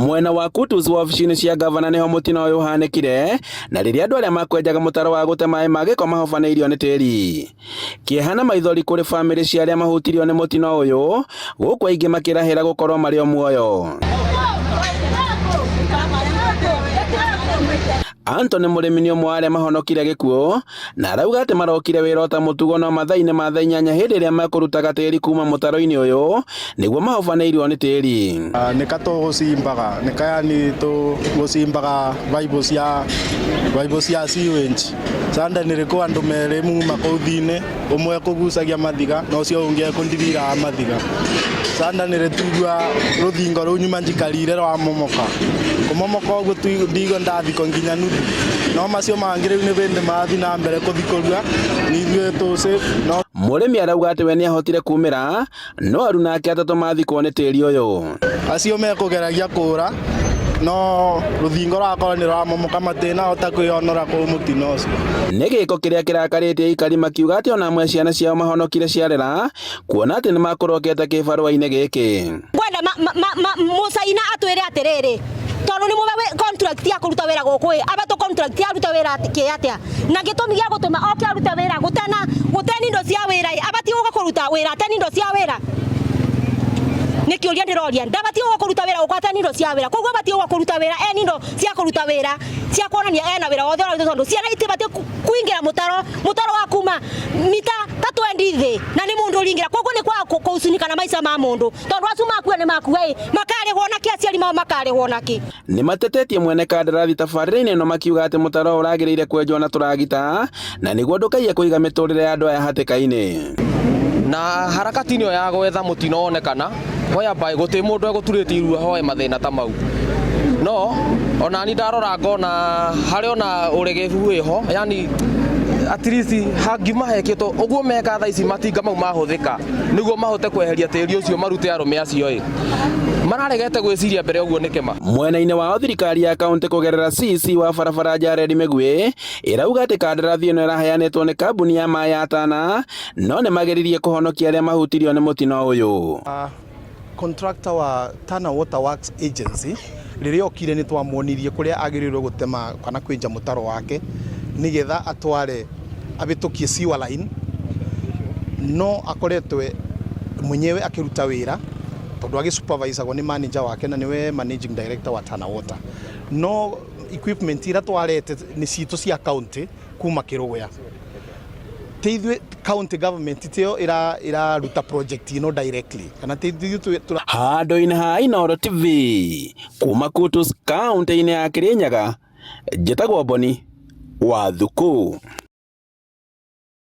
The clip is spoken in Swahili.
Mwena wa Kutus wabici-inĩ cia gavana niho mutino uyu uhanĩkire na rĩrĩa andũ arĩa makwenjaga mũtaro wa gũte maĩ ma gĩko mahobanĩirio nĩ tĩri. Kĩeha na maithori kũrĩ bamĩrĩ cia arĩa mahutirio nĩ mũtino ũyũ, gũkũ aingĩ makĩrahĩra gũkorwo marĩ o muoyo. Anthony Mũrĩmi nĩ ũmwe wa arĩa mahonokire gĩkuũ na arauga atĩ marokire wĩra ota mũtugo no mathaa-inĩ ma thaa 8 hĩndĩ ĩrĩa makũrutaga tĩri kuma mũtaro-inĩ ũyũ nĩguo mahobanĩirio nĩ tĩri. Nĩka tũgũcimbaga nĩka yani tũgũcimbaga vaibu cia sewage sanda nĩrĩkũ andũ merĩ muma kũu-thĩ-inĩ ũmwe kũgucagia mathiga na ũcio ũngĩ ekũndithiraga mathiga sanda nĩrĩtugua rũthingo rũu nyuma njikarire rwamomoka kũmomoka ũguo ndigo ndathiko nginya nuthu no macio mangĩ rĩu nĩ hĩndĩ mathi na mbere kũthikũrua nithuĩ tũ no. Mũrĩmi arauga atĩ we nĩahotire kumĩra no aru nake atatũ mathikwo nĩ tĩri ũyũ. Acio mekũgeragia kũra no rũthingo rwakora nĩ rwamomoka matinahota kwĩyonora kũu mũtino ũcio. Nĩ gĩko kĩrĩa kĩrakarĩtie aikari makiuga atĩ ona amwe ciana ciao mahonokire ciarera kuona atĩ nĩmakũrokete kĩbarũa-inĩ gĩkĩ. Ngwenda Mũcaina atwĩre atĩrĩrĩ tondũ nĩ mũbe contract ya kũruta wĩra gũkũ abatũ contract ya ruta wĩra atĩa na gĩtũmi gĩa gũtũma oke aruta wĩra gũteni indo cia wĩra abatie gũka kũruta wĩra ateni indo cia wĩra nĩ kĩũria ndĩroria ndabatie gũka kũruta wĩra gũkũ ateni indo cia wĩra koguo abatie gũka kũruta wĩra eni indo cia kũruta wĩra cia kuonania ena wĩra wothe ũrĩa tondũ ciana itibatie kũingĩra mũtaro wa kuma mita 20 thĩ na nĩ mũndũ ũringĩra koguo nĩ kwa kũcunika na maica ma mũndũ tondũ acu makua nĩ makua makarĩhwo na kĩ aciari mao makarĩhwo na kĩ. Nĩ matetetie mwene kandarathi tabarĩra-inĩ ĩno makiuga atĩ mũtaro ũragĩrĩire kwenjwo na tũragita na nĩguo ndũkaiye kũiga mĩtũrĩre ya andũ aya hatĩka-inĩ. Na harakati-inĩ ĩyo ya gwetha mũtino wonekana hoya mbaĩ gũtĩ mũndũ egũturĩtie irua hoe mathĩna ta mau no ona ni ndarora ngona harĩ ona ũregevu wĩho yani at least hangiuma hekĩtwo ũguo meka thaa ici matinga mau mahũthĩka nĩguo mahote kweheria tĩri ũcio marute arũme acio mararegete gwĩciria mbere ũguo nĩ kĩma. Mwena-inĩ wao thirikari ya kaunti kũgerera CC wa barabara Jared Mĩgwĩ ĩrauga atĩ kandarathi ĩno ĩraheanĩtwo nĩ kambuni ya maĩ ya Tana no nĩ mageririe kũhonokia arĩa mahutirio nĩ mũtino ũyũ. Contractor wa Tana Water Works Agency rĩrĩa okire nĩ twamuonirie kũrĩa agĩrĩirwo gũtema kana kwenja mũtaro wake nĩgetha atware abĩtũkie sewer line no akoretwe mwenyewe akĩruta wĩra tondũ agĩsupervisagwo nĩ manager wake na nĩwe managing director wa Tana Water no equipment ira twarete nĩ citũ cia county kuma Kĩrũgũya teithwe county government tio iraruta project ino directly kana teithwe handũ-inĩ ha Inooro TV kuma Kutus county-inĩ ya Kirinyaga njĩtagwo Boni Wathuku.